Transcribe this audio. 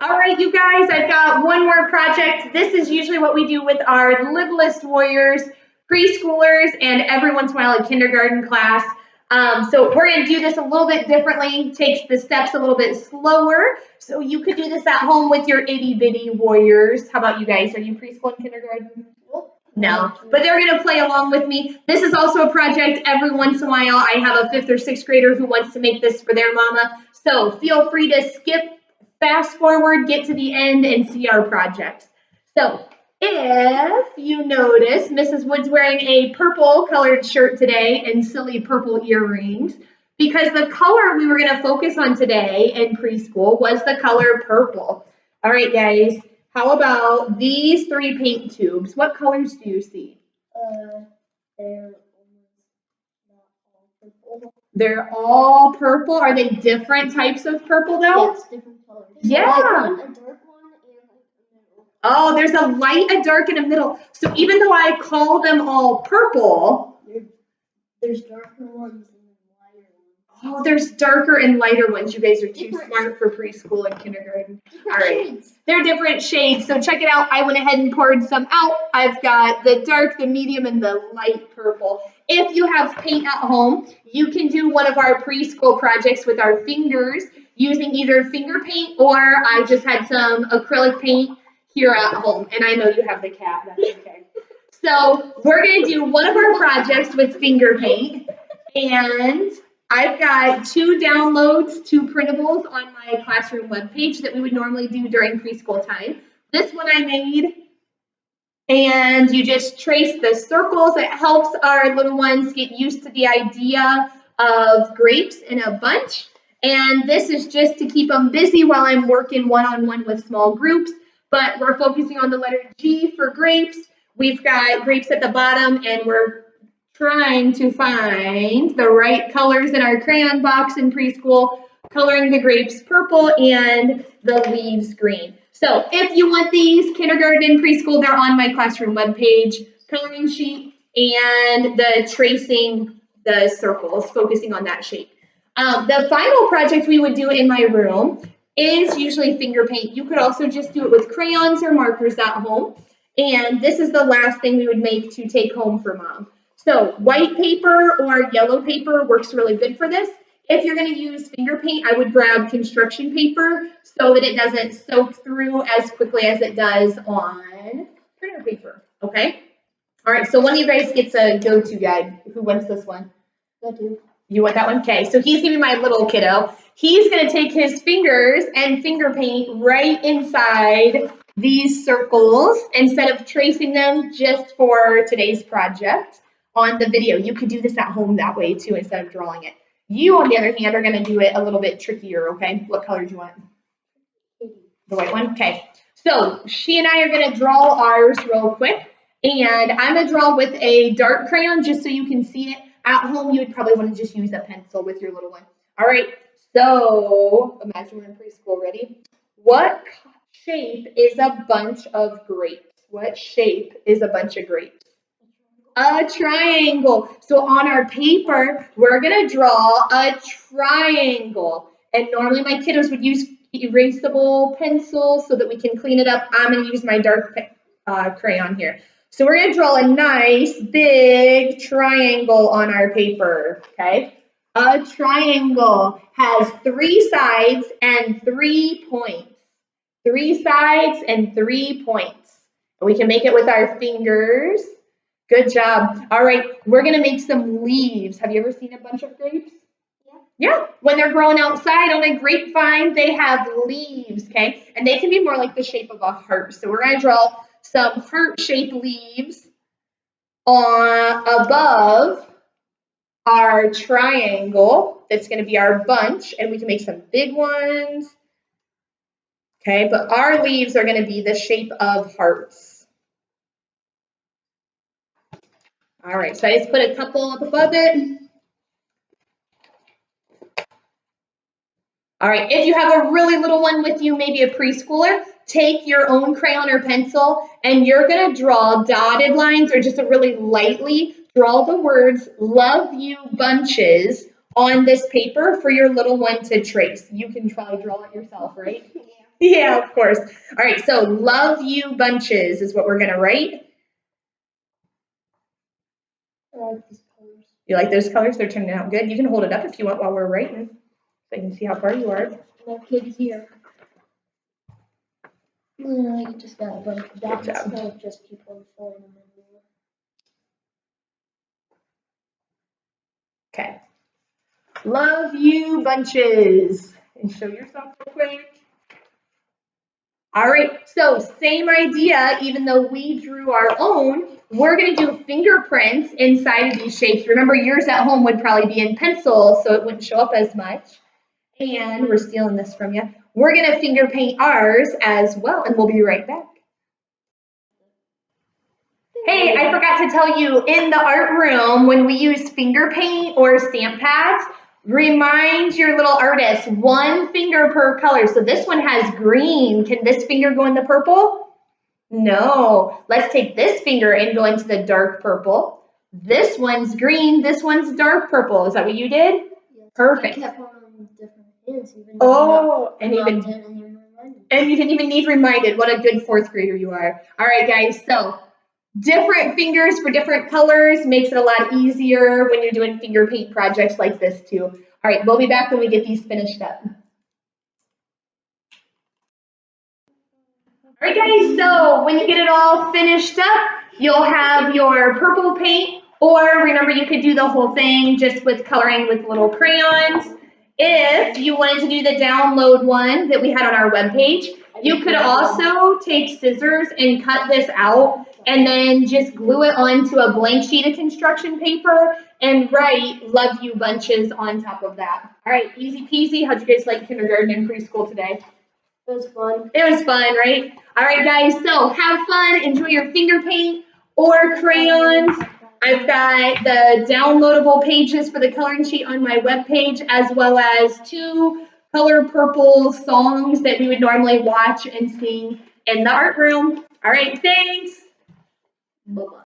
All right, you guys, I've got one more project. This is usually what we do with our littlest warriors, preschoolers, and every once in a while a kindergarten class. So we're going to do this a little bit differently, takes the steps a little bit slower. So you could do this at home with your itty bitty warriors. How about you guys? Are you preschool and kindergarten? No, but they're going to play along with me. This is also a project every once in a while. I have a 5th or 6th grader who wants to make this for their mama. So feel free to skip, fast forward, get to the end, and see our projects. So if you notice, Mrs. Wood's wearing a purple colored shirt today and silly purple earrings because the color we were going to focus on today in preschool was the color purple. All right, guys. How about these 3 paint tubes? What colors do you see? They're not all purple. They're all purple. Are they different types of purple though? Yes, different colors. Yeah. A dark one, and a middle. Oh, there's a light, a dark, and a middle. So even though I call them all purple, there's darker ones and lighter ones. Oh, there's darker and lighter ones. You guys are too smart for preschool and kindergarten. All right. Shades. They're different shades. So check it out. I went ahead and poured some out. I've got the dark, the medium, and the light purple. If you have paint at home, you can do one of our preschool projects with our fingers using either finger paint or I just had some acrylic paint here at home. And I know you have the cat. That's okay. So we're going to do one of our projects with finger paint. And I've got 2 downloads, 2 printables on my classroom webpage that we would normally do during preschool time. This one I made, and you just trace the circles. It helps our little ones get used to the idea of grapes in a bunch. And this is just to keep them busy while I'm working one-on-one with small groups. But we're focusing on the letter G for grapes. We've got grapes at the bottom, and we're trying to find the right colors in our crayon box in preschool, coloring the grapes purple and the leaves green. So if you want these, kindergarten and preschool, they're on my classroom webpage, coloring sheet, and the tracing the circles, focusing on that shape. The final project we would do in my room is usually finger paint. You could also just do it with crayons or markers at home. And this is the last thing we would make to take home for mom. So white paper or yellow paper works really good for this. If you're going to use finger paint, I would grab construction paper so that it doesn't soak through as quickly as it does on printer paper, okay? All right, so one of you guys gets a go-to guide. Who wants this one? Go-to. You want that one? Okay, so he's going to be my little kiddo. He's going to take his fingers and finger paint right inside these circles instead of tracing them just for today's project on the video. You could do this at home that way too instead of drawing it. You, on the other hand, are going to do it a little bit trickier, okay? What color do you want? The white one? Okay. So she and I are going to draw ours real quick. And I'm going to draw with a dark crayon just so you can see it. At home, you would probably want to just use a pencil with your little one. All right. So imagine we're in preschool. Ready? What shape is a bunch of grapes? What shape is a bunch of grapes? A triangle. So on our paper, we're going to draw a triangle. And normally my kiddos would use erasable pencils so that we can clean it up. I'm going to use my dark crayon here. So we're going to draw a nice big triangle on our paper, okay? A triangle has 3 sides and 3 points. 3 sides and 3 points. And we can make it with our fingers. Good job. All right, we're going to make some leaves. Have you ever seen a bunch of grapes? Yeah. When they're growing outside on a grapevine, they have leaves, okay? And they can be more like the shape of a heart. So we're going to draw some heart-shaped leaves above our triangle. That's going to be our bunch, and we can make some big ones. Okay, but our leaves are going to be the shape of hearts. All right, so I just put a couple up above it. All right, if you have a really little one with you, maybe a preschooler, take your own crayon or pencil, and you're going to draw dotted lines or just a really lightly draw the words "Love You Bunches" on this paper for your little one to trace. You can try draw it yourself, right? Yeah. Yeah, of course. All right, so love you bunches is what we're gonna write. I like these colors. You like those colors? They're turning out good. You can hold it up if you want while we're writing, so you can see how far you are. Look here. I just got a bunch of dots. job. I'll just keep on filling them in more. Okay. Love you bunches. And show yourself real quick. All right, so same idea, even though we drew our own, we're gonna do fingerprints inside of these shapes. Remember, yours at home would probably be in pencil, so it wouldn't show up as much. And we're stealing this from you. We're gonna finger paint ours as well, and we'll be right back. Hey, I forgot to tell you, in the art room, when we use finger paint or stamp pads, remind your little artist, one finger per color. So this one has green. Can this finger go in the purple? No. Let's take this finger and go into the dark purple. This one's green. This one's dark purple. Is that what you did? Yes. Perfect. I kept on different hands even. Oh, and you and didn't even need reminded. What a good fourth grader you are. All right, guys. So different fingers for different colors makes it a lot easier when you're doing finger paint projects like this too. All right, we'll be back when we get these finished up. All right, guys, so when you get it all finished up, you'll have your purple paint, or remember you could do the whole thing just with coloring with little crayons. If you wanted to do the download one that we had on our webpage, you could also take scissors and cut this out and then just glue it onto a blank sheet of construction paper and write "Love You" bunches on top of that. All right, easy peasy. How'd you guys like kindergarten and preschool today? It was fun. It was fun, right? All right, guys, so have fun. Enjoy your finger paint or crayons. I've got the downloadable pages for the coloring sheet on my webpage, as well as 2 color purple songs that we would normally watch and sing in the art room. All right, thanks. Bye-bye.